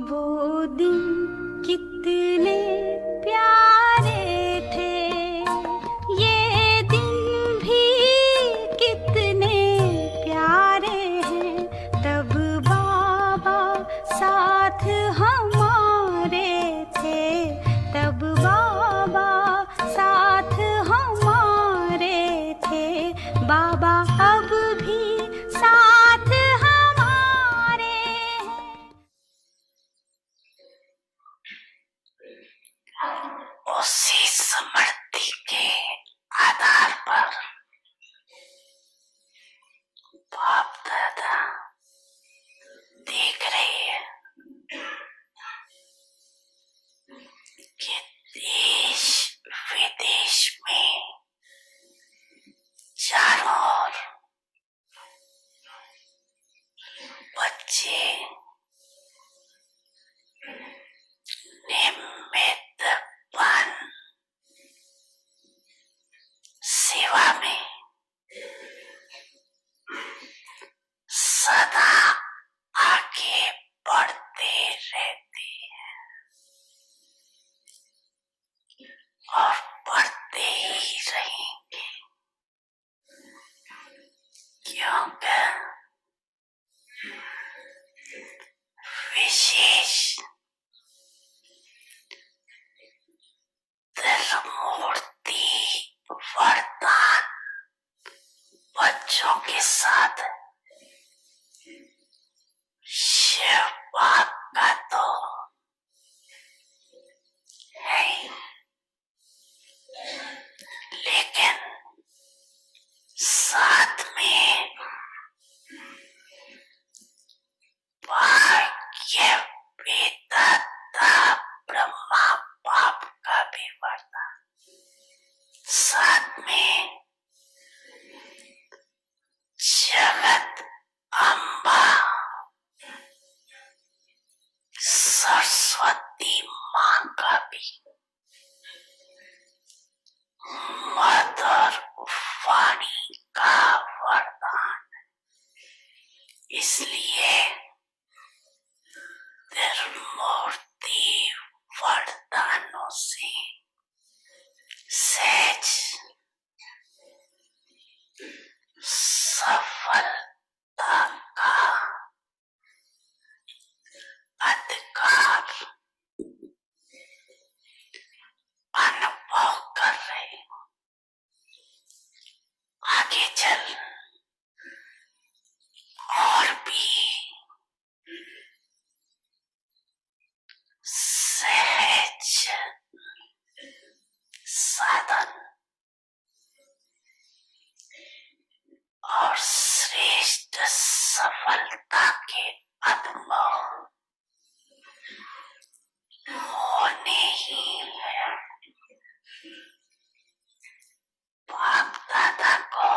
वो दिन कितने प्यारे थे, ये दिन भी कितने प्यारे हैं। तब बाबा साथ हमारे थे, तब बाबा साथ हमारे थे। बाबा अब भी साथ हमारे हैं। उसी स्मृति के आधार पर बाप दादा देख रहे हैं कि देश विदेश में चारों ओर बच्चे निमित्तपन सेवा में सदा आगे बढ़ते रहते हैं और बढ़ते ही रहेंगे, क्योंकि विशेष त्रिमूर्ति वरदान बच्चों के साथ शिव बाप का तो है ही, लेकिन साथ में भाग्य विधाता ब्रह्मा बाप का भी वरदान, साथ में जगत अम्बा सरस्वती माँ का भी मधुर वाणी का वरदान। इसलिए त्रिमूर्ति वरदानों से सहज सफलता का अधिकार अनुभव कर रहे हो। आगे चल और भी सहज साधन और श्रेष्ठ सफलता के अनुभव होने ही है। बाप दादा को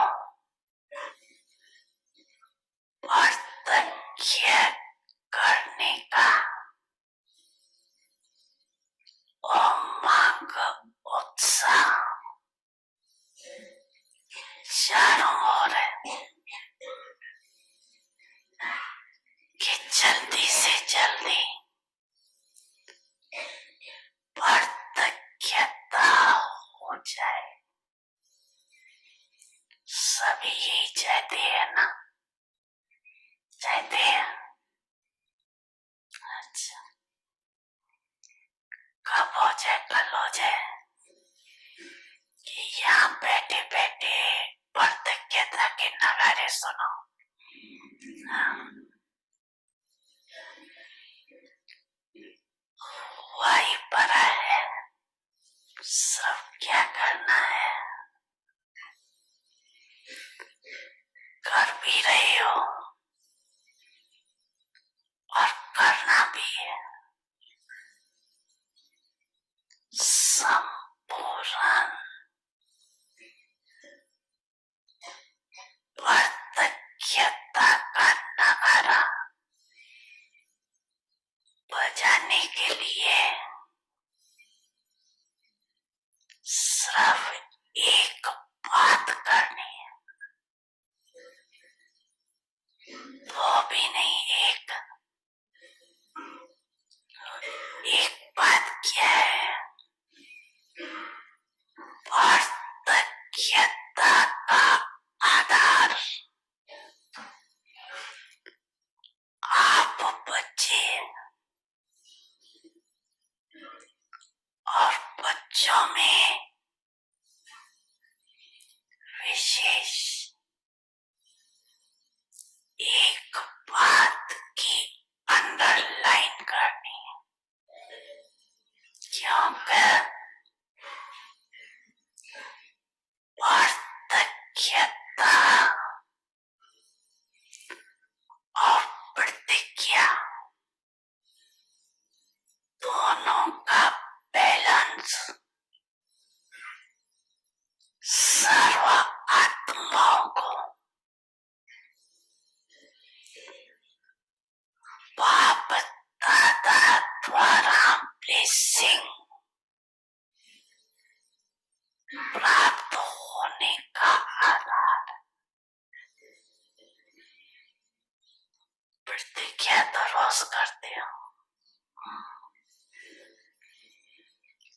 प्रत्यक्ष करने का उमंग उत्साह चारों ओर है कि जल्दी से जल्दी प्रत्यक्षता हो जाए। सभी यही चाहते हैं ना, चाहते हैं। अच्छा, कब हो जाए, कल हो जाए कि यहाँ बैठे बैठे प्रत्यक्षता के नगारे सुनो। वही परा है, सब क्या करना है, कर भी पवित्रता का आधार आप बच्चे और बच्चों में विशेष एक बात की अंडरलाइन करनी है, क्योंकि वार्धक्यता और प्रतिज्ञा दोनों का बैलेंस सर्व आत्माओं को बाप दादा द्वारा ब्लेसिंग प्राप्त होने का आधार। प्रतिज्ञा तो रोज करते हो,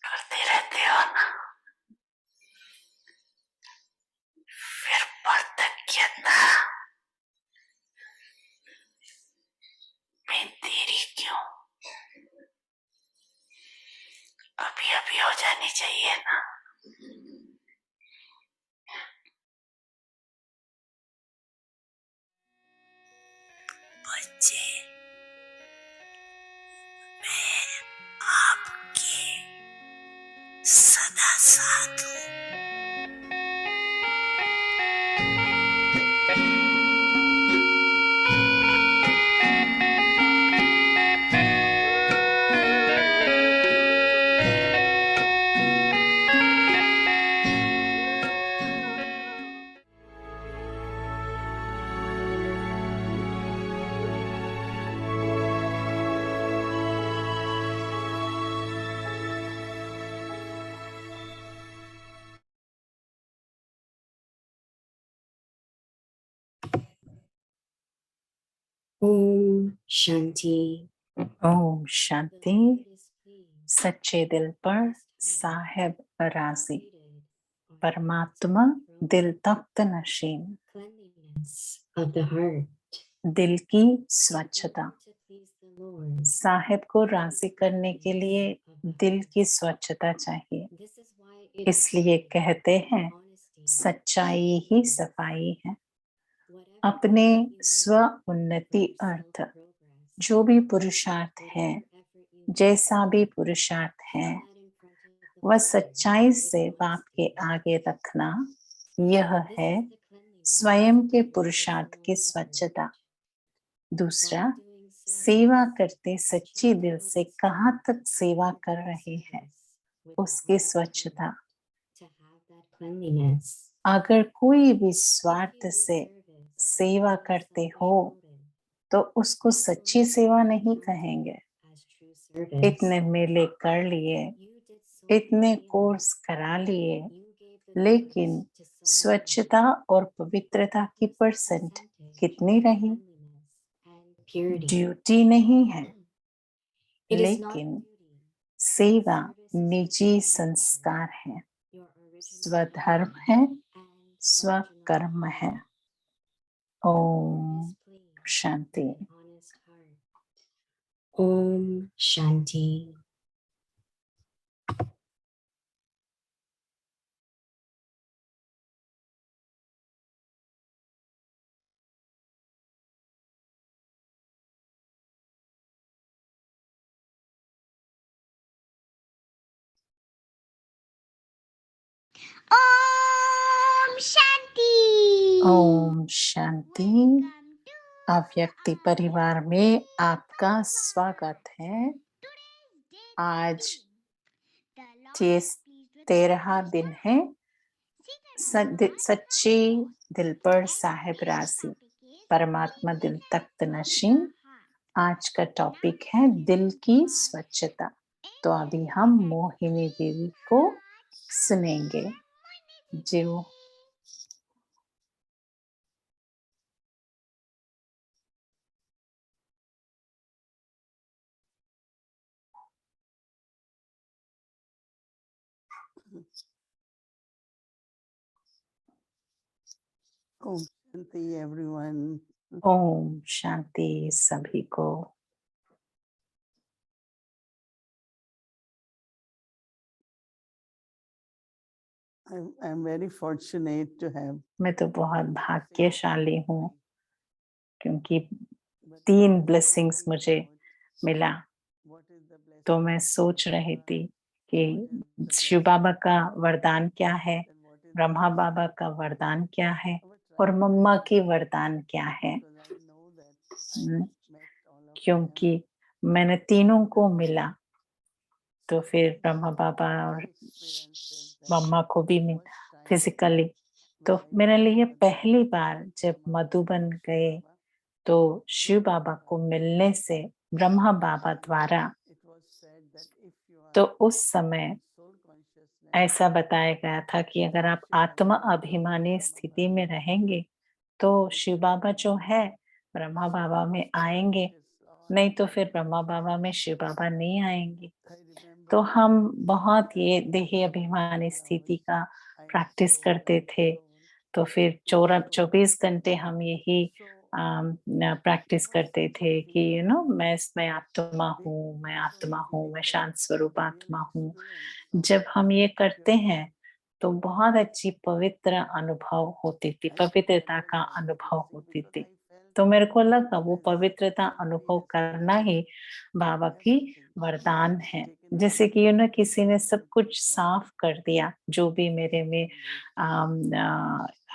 करते रहते हो ना, फिर प्रतिज्ञता में देरी क्यों? अभी अभी हो जानी चाहिए ना। बच्चे, मैं आपके सदा साथ हूँ। ओम शांति। ओम शांति। सच्चे दिल पर साहेब राजी, परमात्मा दिल तख्त नशीन। Of the heart. दिल की स्वच्छता। साहेब को राजी करने के लिए दिल की स्वच्छता चाहिए। इसलिए कहते हैं सच्चाई ही सफाई है। अपने स्व उन्नति अर्थ जो भी पुरुषार्थ है, जैसा भी पुरुषार्थ है, वह सच्चाई से बाप के आगे रखना, यह है स्वयं के पुरुषार्थ की स्वच्छता। दूसरा, सेवा करते सच्चे दिल से कहाँ तक सेवा कर रहे हैं, उसकी स्वच्छता। अगर कोई भी स्वार्थ से सेवा करते हो तो उसको सच्ची सेवा नहीं कहेंगे। इतने मेले कर लिए, इतने कोर्स करा लिए, लेकिन स्वच्छता और पवित्रता की परसेंट कितनी रही? ड्यूटी नहीं है, लेकिन सेवा निजी संस्कार है, स्वधर्म है, स्वकर्म है। ओम शांति। ओम शांति। ओम शांति। ओम शांति। अव्यक्ति परिवार में आपका स्वागत है। आज 13 दिन है सच्ची दिल पर साहेब राजी, परमात्मा दिल तख्त नशीन। आज का टॉपिक है दिल की स्वच्छता। तो अभी हम मोहिनी देवी को सुनेंगे जो Om Shanti everyone. Om Shanti सभी को। I'm very fortunate to have मैं तो बहुत भाग्यशाली हूँ क्योंकि 3 ब्लेसिंग्स मुझे मिला। तो मैं सोच रही थी कि शिव बाबा का वरदान क्या है, ब्रह्मा बाबा का वरदान क्या है और मम्मा की वरदान क्या है। क्योंकि मैंने तीनों को मिला, तो फिर ब्रह्मा बाबा और मम्मा को भी मिला फिजिकली। तो मेरे लिए पहली बार जब मधुबन गए तो शिव बाबा को मिलने से ब्रह्मा बाबा द्वारा, तो उस समय ऐसा बताया गया था कि अगर आप आत्मा अभिमानी स्थिति में रहेंगे तो शिव बाबा जो है ब्रह्मा बाबा में आएंगे, नहीं तो फिर ब्रह्मा बाबा में शिव बाबा नहीं आएंगे। तो हम बहुत ये देही अभिमानी स्थिति का प्रैक्टिस करते थे। तो फिर 24 घंटे हम यही प्रैक्टिस करते थे कि मैं आत्मा हूँ, मैं आत्मा हूँ, मैं शांत स्वरूप आत्मा हूँ। जब हम ये करते हैं तो बहुत अच्छी पवित्र अनुभव होती थी, पवित्रता का अनुभव होती थी। तो मेरे को लगा वो पवित्रता अनुभव करना ही बाबा की वरदान है। जैसे कि किसी ने सब कुछ साफ कर दिया, जो भी मेरे में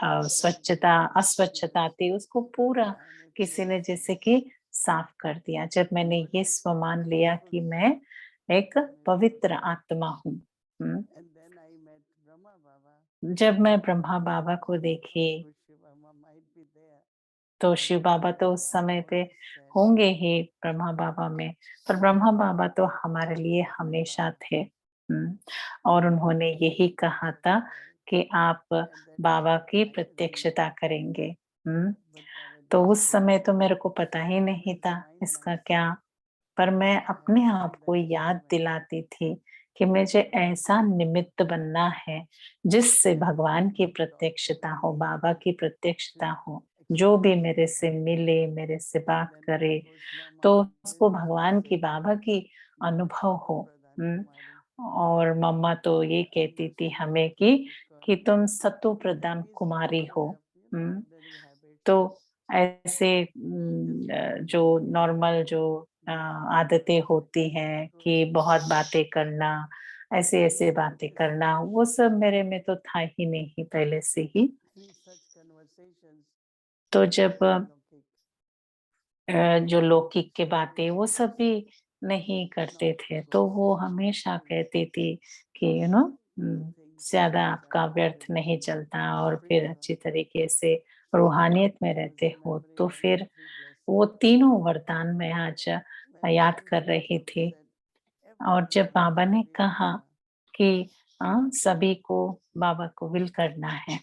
स्वच्छता अस्वच्छता थी उसको पूरा किसी ने जैसे कि साफ कर दिया। जब मैंने ये स्वमान लिया कि मैं एक पवित्र आत्मा हूँ। जब मैं ब्रह्मा बाबा को देखी तो शिव बाबा तो उस समय पे होंगे ही ब्रह्मा बाबा में, पर ब्रह्मा बाबा तो हमारे लिए हमेशा थे। और उन्होंने यही कहा था कि आप बाबा की प्रत्यक्षता करेंगे। तो उस समय तो मेरे को पता ही नहीं था इसका क्या, पर मैं अपने आप को याद दिलाती थी कि मुझे ऐसा निमित्त बनना है जिससे भगवान की प्रत्यक्षता हो, बाबा की प्रत्यक्षता हो। जो भी मेरे से मिले, मेरे से बात करे, तो उसको भगवान की, बाबा की अनुभव हो। और मम्मा तो ये कहती थी हमें कि तुम सतो प्रधान कुमारी हो। तो ऐसे जो नॉर्मल जो आदतें होती हैं कि बहुत बातें करना, ऐसे ऐसे बातें करना, वो सब मेरे में तो था ही नहीं पहले से ही। तो जब जो लौकिक के बातें वो सब भी नहीं करते थे, तो वो हमेशा कहती थी कि ज्यादा आपका व्यर्थ नहीं चलता और फिर अच्छी तरीके से रूहानियत में रहते हो। तो फिर वो तीनों वरदान मैं आज याद कर रही थी। और जब बाबा ने कहा कि सभी को बाबा को विल करना है,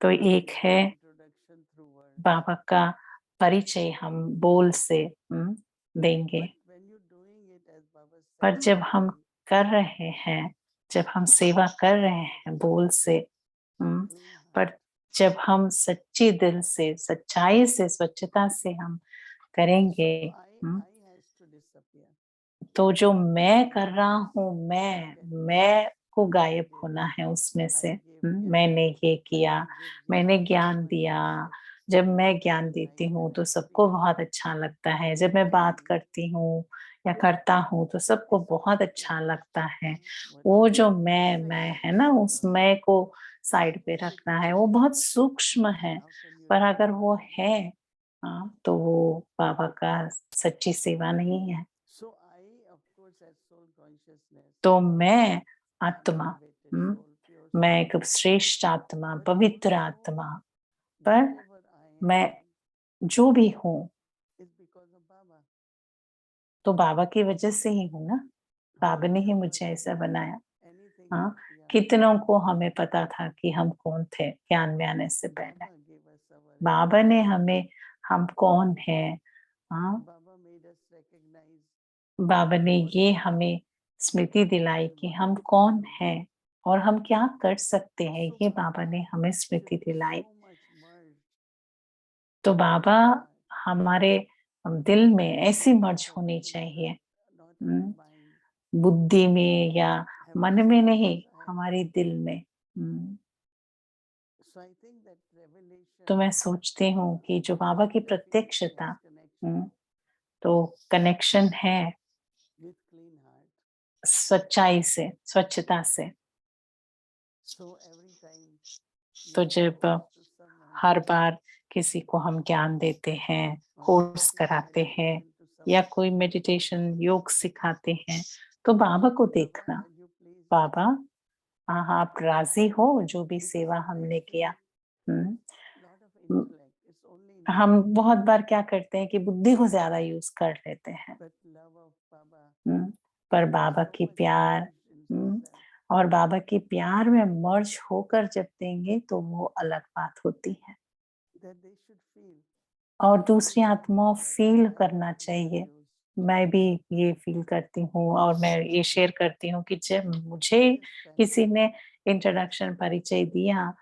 तो एक है बाबा का परिचय हम बोल से देंगे। पर जब हम कर रहे हैं, जब हम सेवा कर रहे हैं बोल से, पर जब हम सच्ची दिल से, सच्चाई से, स्वच्छता से हम करेंगे, तो जो मैं कर रहा हूँ, मैं को गायब होना है उसमें से। मैंने ये किया, मैंने ज्ञान दिया। जब मैं ज्ञान देती हूँ तो सबको बहुत अच्छा लगता है। जब मैं बात करती हूँ या करता हूँ तो सबको बहुत अच्छा लगता है। वो जो मैं है ना, उस मैं को साइड पे रखना है, वो बहुत सूक्ष्म है। पर अगर वो है तो वो बाबा का सच्ची सेवा नहीं है। तो मैं आत्मा, मैं एक श्रेष्ठ आत्मा, पवित्र आत्मा, पर मैं जो भी हूँ तो बाबा की वजह से ही हूँ ना। बाबा ने ही मुझे ऐसा बनाया। कितनों को हमें पता था कि हम कौन थे ज्ञान में आने से पहले। बाबा ने हमें, हम कौन है, बाबा ने ये हमें स्मृति दिलाई कि हम कौन हैं और हम क्या कर सकते हैं, ये बाबा ने हमें स्मृति दिलाई। तो बाबा हमारे दिल में ऐसी मर्ज होनी चाहिए, बुद्धि में या मन में नहीं, हमारे दिल में। तो मैं सोचती हूँ कि जो बाबा की प्रत्यक्षता, तो कनेक्शन है सच्चाई से, स्वच्छता से। तो जब हर बार किसी को हम ज्ञान देते हैं, कोर्स कराते हैं या कोई मेडिटेशन योग सिखाते हैं, तो बाबा को देखना, बाबा हाँ आप राजी हो जो भी सेवा हमने किया। हम बहुत बार क्या करते हैं कि बुद्धि को ज्यादा यूज कर लेते हैं, पर बाबा की प्यार और बाबा की प्यार में मर्ज होकर जब देंगे तो वो अलग बात होती है। और दूसरी आत्मा फील करना चाहिए। मैं भी ये फील करती हूँ और मैं ये शेयर करती हूँ कि जब मुझे किसी ने इंट्रोडक्शन परिचय दिया,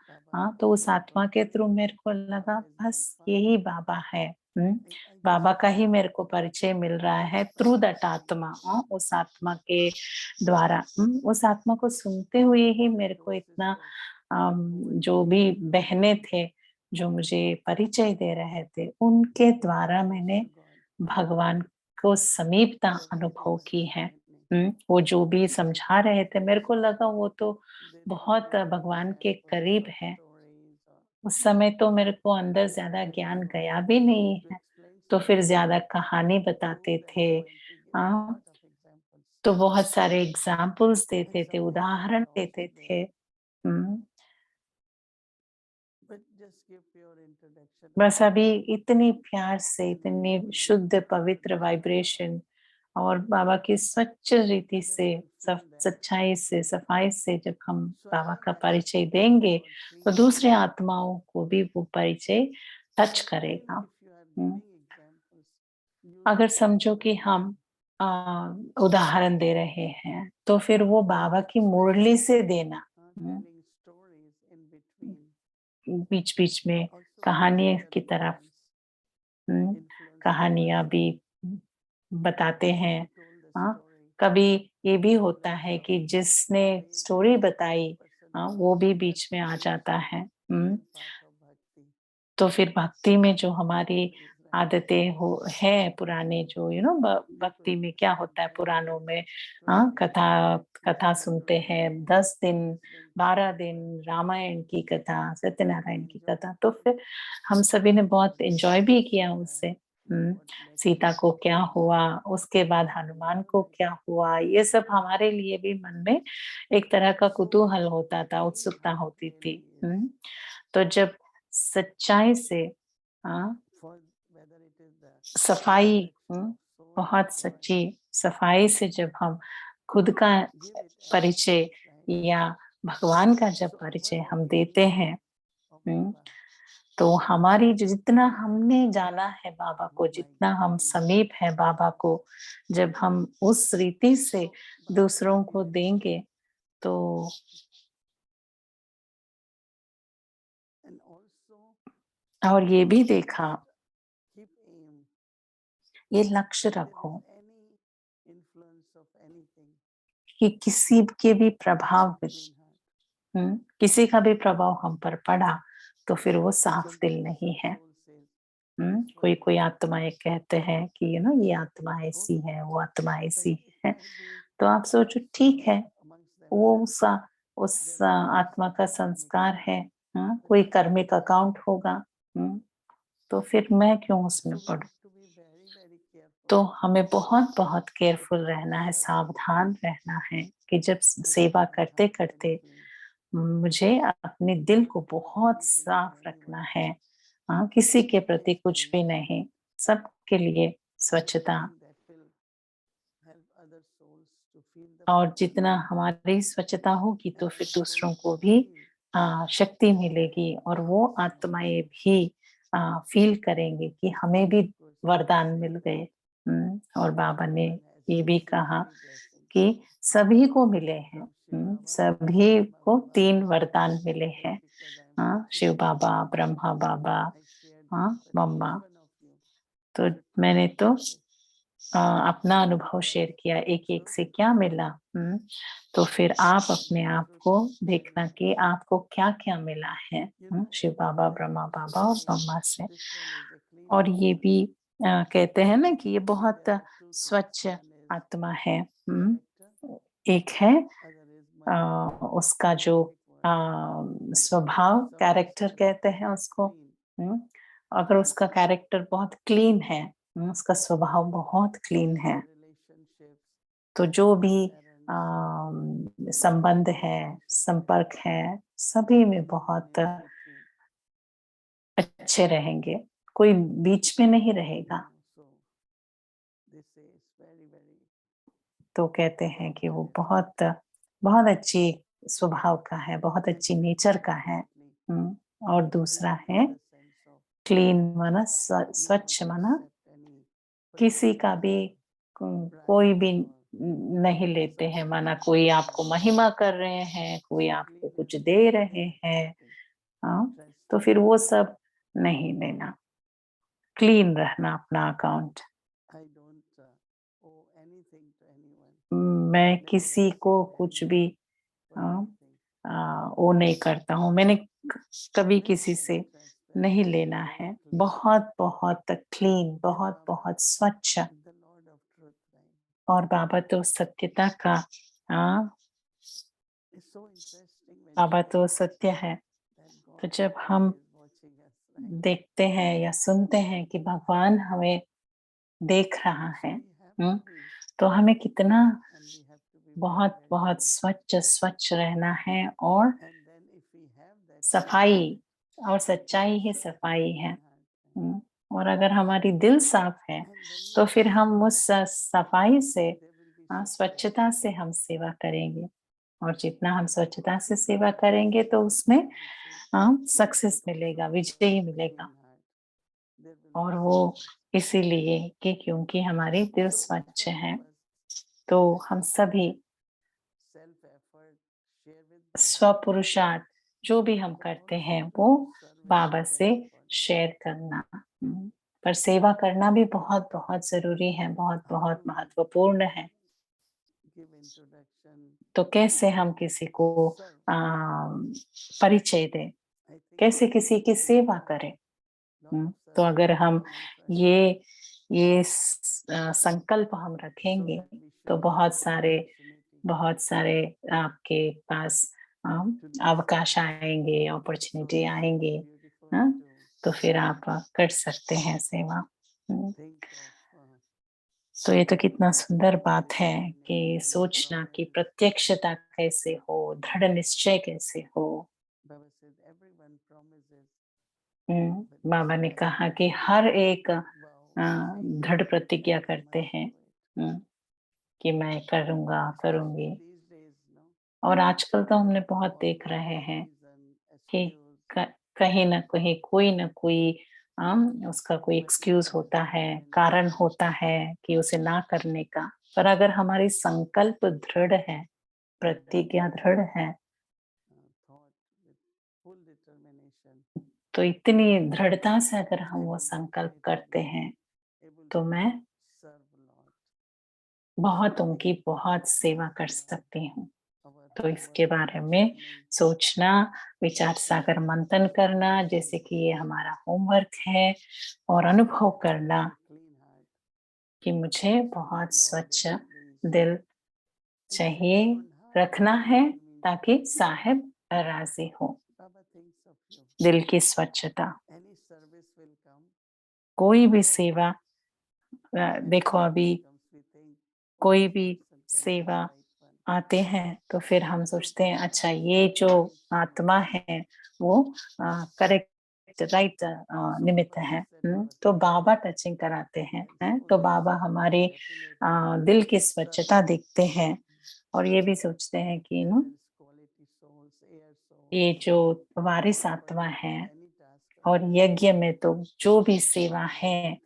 तो उस आत्मा के थ्रू मेरे को लगा बस यही बाबा है। बाबा का ही मेरे को परिचय मिल रहा है थ्रू दैट आत्मा, उस आत्मा के द्वारा। उस आत्मा को सुनते हुए ही मेरे को इतना जो भी बहने थे जो मुझे परिचय दे रहे थे, उनके द्वारा मैंने भगवान को समीपता अनुभव की है। वो जो भी समझा रहे थे मेरे को लगा वो तो बहुत भगवान के करीब है। उस समय तो मेरे को अंदर ज्यादा ज्ञान गया भी नहीं है, तो फिर ज्यादा कहानी बताते थे। तो बहुत सारे एग्जाम्पल्स देते थे, उदाहरण देते थे। बस अभी इतनी प्यार से, इतनी शुद्ध पवित्र वाइब्रेशन और बाबा की स्वच्छ रीति से, सच्चाई से, सफाई से जब हम बाबा का परिचय देंगे तो दूसरे आत्माओं को भी वो परिचय टच करेगा। अगर समझो कि हम उदाहरण दे रहे हैं तो फिर वो बाबा की मुरली से देना, बीच बीच में कहानी की तरफ कहानियां भी बताते हैं। कभी ये भी होता है कि जिसने स्टोरी बताई वो भी बीच में आ जाता है। तो फिर भक्ति में जो हमारी आदतें है पुराने, जो भक्ति में क्या होता है पुराणों में, कथा सुनते हैं 10 दिन 12 दिन, रामायण की कथा, सत्यनारायण की कथा। तो फिर हम सभी ने बहुत एंजॉय भी किया उससे। सीता को क्या हुआ, उसके बाद हनुमान को क्या हुआ, ये सब हमारे लिए भी मन में एक तरह का कुतूहल होता था, उत्सुकता होती थी। तो जब सच्चाई से सफाई, बहुत सच्ची सफाई से जब हम खुद का परिचय या भगवान का जब परिचय हम देते हैं, तो हमारी जितना हमने जाना है बाबा को, जितना हम समीप है बाबा को, जब हम उस रीति से दूसरों को देंगे तो और ये भी देखा, ये लक्ष्य रखो कि किसी के भी प्रभाव, किसी का भी प्रभाव हम पर पड़ा तो फिर वो साफ दिल नहीं है। कोई आत्माएं कहते हैं कि ये आत्मा ऐसी है, वो आत्मा ऐसी है। तो आप सोचो ठीक है, वो उस आत्मा का संस्कार है, कोई कर्मिक अकाउंट होगा, तो फिर मैं क्यों उसमें पढ़ूं। तो हमें बहुत बहुत केयरफुल रहना है, सावधान रहना है कि जब सेवा करते करते मुझे अपने दिल को बहुत साफ रखना है। किसी के प्रति कुछ भी नहीं, सबके लिए स्वच्छता। और जितना हमारी स्वच्छता होगी तो फिर दूसरों को भी शक्ति मिलेगी और वो आत्माएं भी फील करेंगे कि हमें भी वरदान मिल गए। और बाबा ने ये भी कहा कि सभी को मिले हैं, सभी को 3 वरदान मिले हैं। हाँ, शिव बाबा, ब्रह्मा बाबा, हाँ, मम्मा। तो मैंने तो अपना अनुभव शेयर किया, एक एक से क्या मिला। तो फिर आप अपने आप को देखना कि आपको क्या क्या मिला है शिव बाबा, ब्रह्मा बाबा और मम्मा से। और ये भी कहते हैं ना कि ये बहुत स्वच्छ आत्मा है। एक है उसका जो स्वभाव, कैरेक्टर कहते हैं उसको। अगर उसका कैरेक्टर बहुत क्लीन है, उसका स्वभाव बहुत क्लीन है, तो जो भी संबंध है, संपर्क है, सभी में बहुत अच्छे रहेंगे, कोई बीच में नहीं रहेगा। तो कहते हैं कि वो बहुत बहुत अच्छी स्वभाव का है, बहुत अच्छी नेचर का है। और दूसरा है क्लीन, माना स्वच्छ, माना किसी का भी कोई भी नहीं लेते हैं, माना कोई आपको महिमा कर रहे हैं, कोई आपको कुछ दे रहे हैं, हाँ, तो फिर वो सब नहीं लेना, क्लीन रहना अपना अकाउंट। मैं किसी को कुछ भी वो नहीं करता हूँ, मैंने कभी किसी से नहीं लेना है। बहुत बहुत क्लीन, बहुत बहुत स्वच्छ। और बाबा तो सत्यता का, बाबा तो सत्य है। तो जब हम देखते हैं या सुनते हैं कि भगवान हमें देख रहा है, तो हमें कितना बहुत बहुत स्वच्छ स्वच्छ रहना है। और सफाई और सच्चाई ही सफाई है। और अगर हमारी दिल साफ है तो फिर हम उस सफाई से, स्वच्छता से हम सेवा करेंगे। और जितना हम स्वच्छता से सेवा करेंगे तो उसमें सक्सेस मिलेगा, विजय मिलेगा। और वो इसीलिए कि क्योंकि हमारी दिल स्वच्छ है, तो हम सभी स्वपुरुषार्थ जो भी हम करते हैं वो बाबा से शेयर करना। पर सेवा करना भी बहुत बहुत जरूरी है, बहुत बहुत महत्वपूर्ण है। तो कैसे हम किसी को परिचय दें, कैसे किसी की सेवा करें। तो अगर हम ये संकल्प हम रखेंगे तो बहुत सारे आपके पास अवकाश आएंगे, अपॉर्चुनिटी आएंगे। तो फिर आप कर सकते हैं सेवा। तो ये तो कितना सुंदर बात है कि सोचना कि प्रत्यक्षता कैसे हो, दृढ़ निश्चय कैसे हो। बाबा ने कहा कि हर एक दृढ़ प्रतिज्ञा करते हैं कि मैं करूंगा, करूंगी। और आजकल तो हमने बहुत देख रहे हैं कि कहीं ना कहीं कोई ना कोई उसका कोई एक्सक्यूज होता है, कारण होता है कि उसे ना करने का। पर अगर हमारी संकल्प दृढ़ है, प्रतिज्ञा दृढ़ है, तो इतनी दृढ़ता से अगर हम वो संकल्प करते हैं तो मैं बहुत उनकी बहुत सेवा कर सकती हूँ। तो इसके बारे में सोचना, विचार सागर मंथन करना, जैसे कि ये हमारा होमवर्क है, और अनुभव करना कि मुझे बहुत स्वच्छ दिल चाहिए, रखना है ताकि साहिब राजी हो। दिल की स्वच्छता, कोई भी सेवा, देखो अभी कोई भी सेवा आते हैं तो फिर हम सोचते हैं अच्छा ये जो आत्मा है वो करेक्ट राइट निमित्त है। तो बाबा टचिंग कराते हैं तो बाबा हमारे दिल की स्वच्छता देखते हैं और ये भी सोचते हैं कि ये जो वारिस आत्मा है, और यज्ञ में तो जो भी सेवा है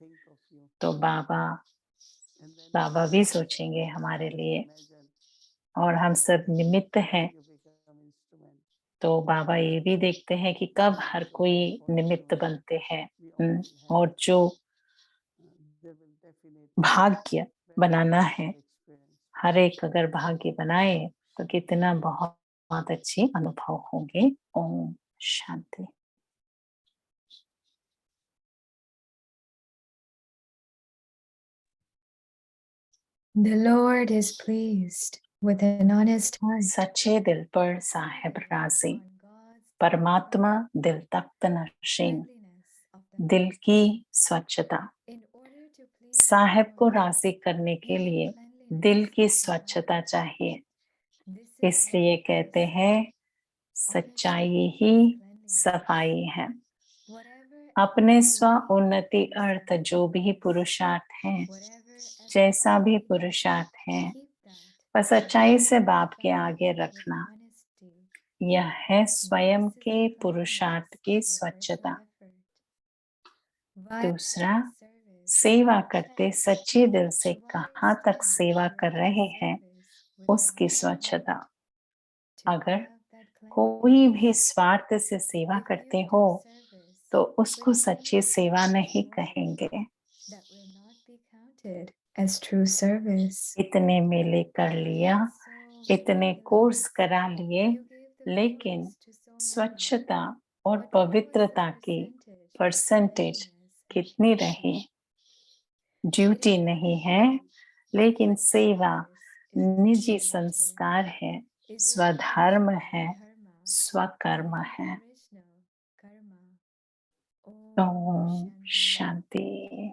तो बाबा भी सोचेंगे हमारे लिए। और हम सब निमित्त हैं, You become instrument. तो बाबा ये भी देखते हैं कि कब हर कोई निमित्त बनते हैं। We already have. और जो There will definitely भाग्य बनाना है, experience. हर एक अगर भाग्य बनाए तो कितना बहुत बहुत अच्छे अनुभव होंगे। Om Shanti. The Lord is pleased with an honest heart. सच्चे दिल पर साहेब राजी, On God's परमात्मा दिल तख्त नशीन, cleanliness of the दिल की स्वच्छता। in order to please the साहेब को Lord, राजी करने के you need लिए cleanliness दिल की of the स्वच्छता heart. चाहिए। This is इसलिए why it कहते is हैं said, सच्चाई honesty ही is cleanliness. सफाई है। Whatever अपने effort स्व you make उन्नति for अर्थ जो भी self-defense, पुरुषार्थ हैं, whatever effort जैसा you भी make, पुरुषार्थ है, keep that बस and सच्चाई से बाप के sanctify आगे it with रखना। honesty. यह है स्वयं This is के the पुरुषार्थ cleanliness की of your स्वच्छता। personal effort. While दूसरा, doing service, सेवा करते check सच्चे दिल से to what कहाँ तक extent सेवा you are कर doing रहे हैं, service with an उसकी honest स्वच्छता। heart. To अगर have that कोई भी cleanliness, स्वार्थ से सेवा if करते you हो do service तो उसको with सच्ची any सेवा नहीं selfish motive, कहेंगे। that will not be counted as true service. इतने मेले कर लिया, So इतने many कोर्स meals, करा लिए, you gave the लेकिन course to so many. स्वच्छता और But what was the पवित्रता की परसेंटेज cleanliness and कितनी purity? रही? It ड्यूटी is not नहीं a है, duty, लेकिन but सेवा service is the निजी true nature. संस्कार है, Is your स्वधर्म personal है, dharma स्वकर्म and है। original karma. Om Om Shanti. Shanti.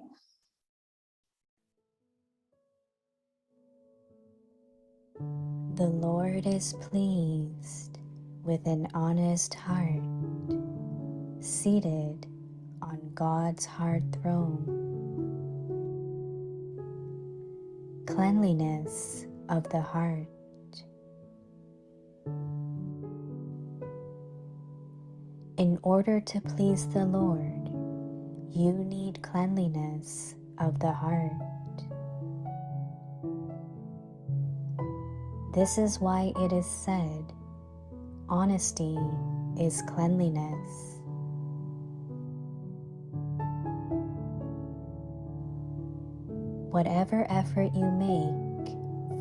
The Lord is pleased with an honest heart, seated on God's heart throne. Cleanliness of the heart. In order to please the Lord, you need cleanliness of the heart. This is why it is said, honesty is cleanliness. Whatever effort you make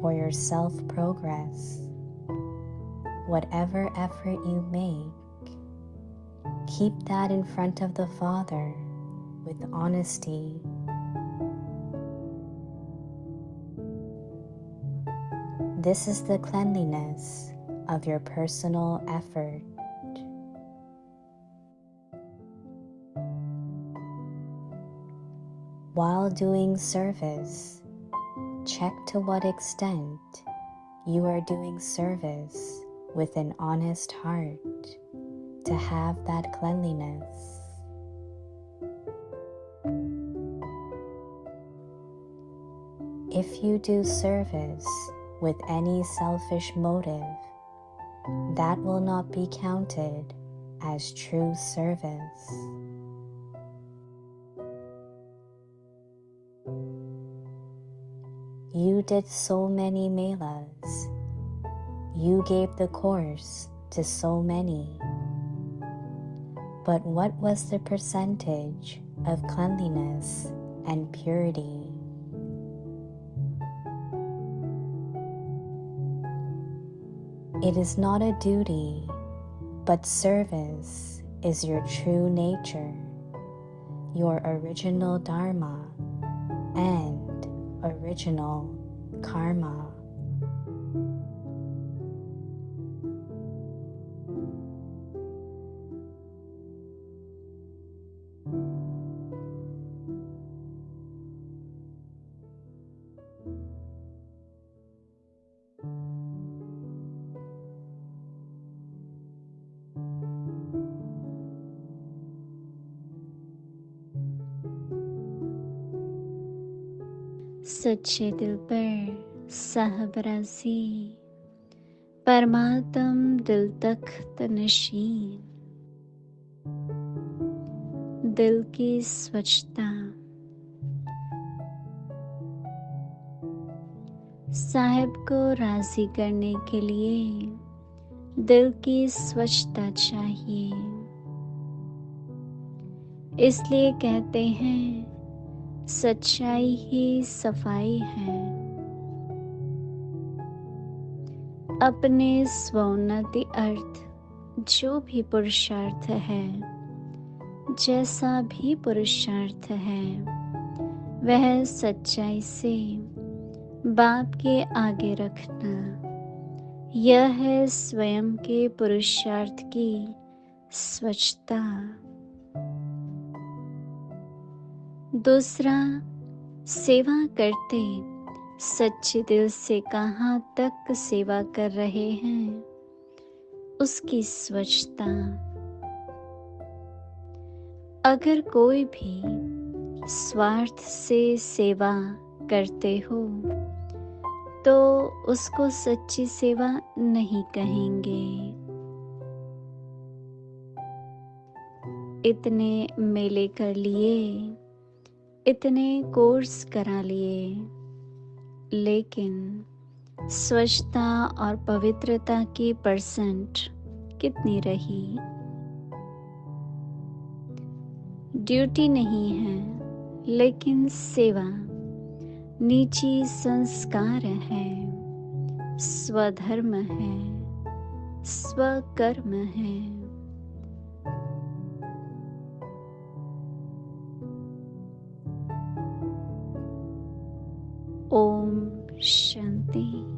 for your self-progress, whatever effort you make, keep that in front of the Father with honesty. This is the cleanliness of your personal effort. While doing service, check to what extent you are doing service with an honest heart to have that cleanliness. If you do service with any selfish motive, that will not be counted as true service. You did so many melas. You gave the course to so many. But what was the percentage of cleanliness and purity? It is not a duty, but service is your true nature, your original dharma and original karma. सच्चे दिल पर साहबराजी, परमात्म दिल तख्त नशीन, दिल की स्वच्छता, साहिब को राजी करने के लिए दिल की स्वच्छता चाहिए। इसलिए कहते हैं सच्चाई ही सफाई है। अपने स्वोन्नति अर्थ जो भी पुरुषार्थ है, जैसा भी पुरुषार्थ है, वह सच्चाई से बाप के आगे रखना, यह है स्वयं के पुरुषार्थ की स्वच्छता। दूसरा, सेवा करते सच्चे दिल से कहाँ तक सेवा कर रहे हैं, उसकी स्वच्छता। अगर कोई भी स्वार्थ से सेवा करते हो तो उसको सच्ची सेवा नहीं कहेंगे। इतने मेले कर लिए, इतने कोर्स करा लिए, लेकिन स्वच्छता और पवित्रता की परसेंट कितनी रही? ड्यूटी नहीं है, लेकिन सेवा, नीची संस्कार है, स्वधर्म है, स्वकर्म है। ओम शांति।